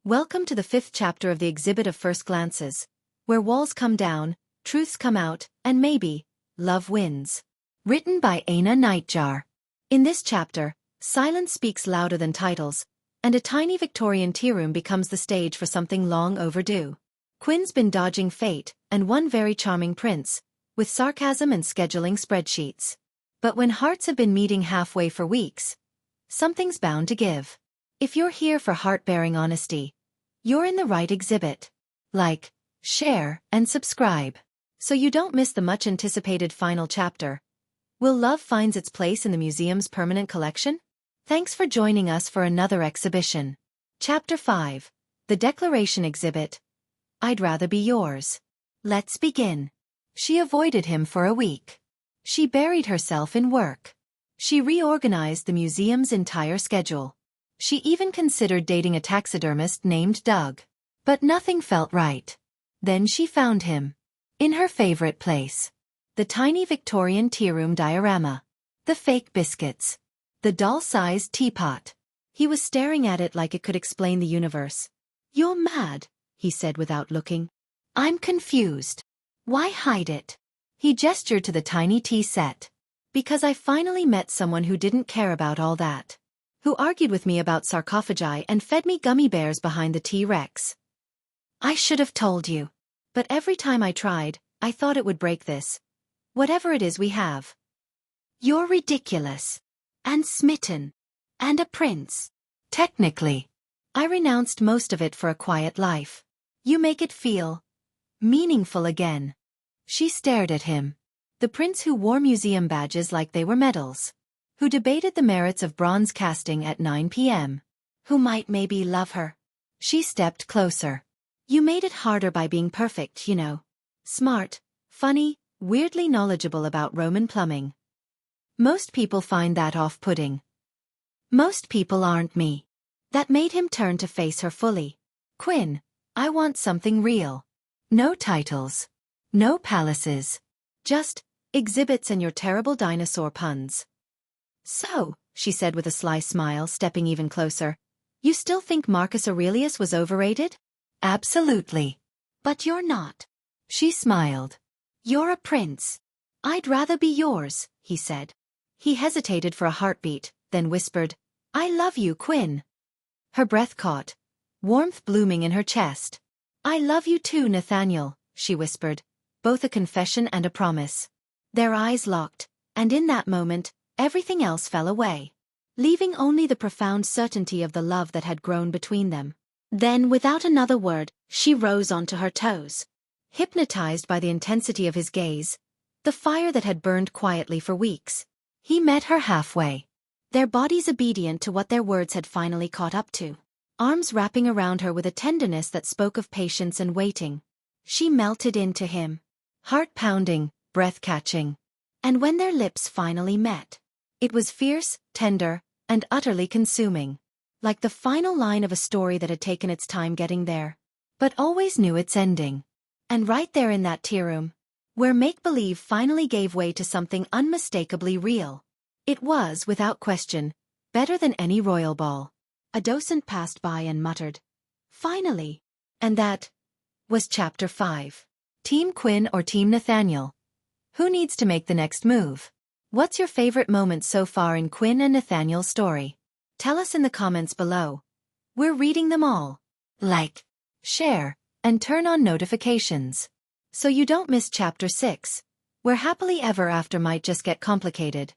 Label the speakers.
Speaker 1: Welcome to the 5th chapter of the exhibit of first glances, where walls come down, truths come out, and maybe, love wins. Written by Nightjar. In this chapter, silence speaks louder than titles, and a tiny Victorian tea room becomes the stage for something long overdue. Quinn's been dodging fate, and one very charming prince, with sarcasm and scheduling spreadsheets. But when hearts have been meeting halfway for weeks, something's bound to give. If you're here for heart-bearing honesty, you're in the right exhibit. Like, share, and subscribe, so you don't miss the much-anticipated final chapter. Will love finds its place in the museum's permanent collection? Thanks for joining us for another exhibition. Chapter 5. The Declaration Exhibit. I'd rather be yours. Let's begin. She avoided him for a week. She buried herself in work. She reorganized the museum's entire schedule. She even considered dating a taxidermist named Doug. But nothing felt right. Then she found him. In her favorite place. The tiny Victorian tea room diorama. The fake biscuits. The doll-sized teapot. He was staring at it like it could explain the universe. "You're mad," he said without looking. "I'm confused. Why hide it?" He gestured to the tiny tea set. "Because I finally met someone who didn't care about all that. Who argued with me about sarcophagi and fed me gummy bears behind the T-Rex. I should have told you. But every time I tried, I thought it would break this. Whatever it is we have. You're ridiculous. And smitten. And a prince. Technically. I renounced most of it for a quiet life. You make it feel meaningful again." She stared at him. The prince who wore museum badges like they were medals. Who debated the merits of bronze casting at 9 p.m. Who might maybe love her. She stepped closer. "You made it harder by being perfect, you know. Smart, funny, weirdly knowledgeable about Roman plumbing. Most people find that off-putting. Most people aren't me." That made him turn to face her fully. "Quinn, I want something real. No titles. No palaces. Just exhibits and your terrible dinosaur puns." "So," she said with a sly smile, stepping even closer, "you still think Marcus Aurelius was overrated?" "Absolutely. But you're not." She smiled. "You're a prince. I'd rather be yours," he said. He hesitated for a heartbeat, then whispered, "I love you, Quinn." Her breath caught, warmth blooming in her chest. "I love you too, Nathaniel," she whispered, both a confession and a promise. Their eyes locked, and in that moment, everything else fell away, leaving only the profound certainty of the love that had grown between them. Then, without another word, she rose onto her toes. Hypnotized by the intensity of his gaze, the fire that had burned quietly for weeks. He met her halfway. Their bodies obedient to what their words had finally caught up to. Arms wrapping around her with a tenderness that spoke of patience and waiting. She melted into him. Heart pounding, breath catching. And when their lips finally met, it was fierce, tender, and utterly consuming. Like the final line of a story that had taken its time getting there, but always knew its ending. And right there in that tea room, where make-believe finally gave way to something unmistakably real. It was, without question, better than any royal ball. A docent passed by and muttered, "Finally." And that was Chapter 5. Team Quinn or Team Nathaniel? Who needs to make the next move? What's your favorite moment so far in Quinn and Nathaniel's story? Tell us in the comments below. We're reading them all. Like, share, and turn on notifications, so you don't miss Chapter 6, where happily ever after might just get complicated.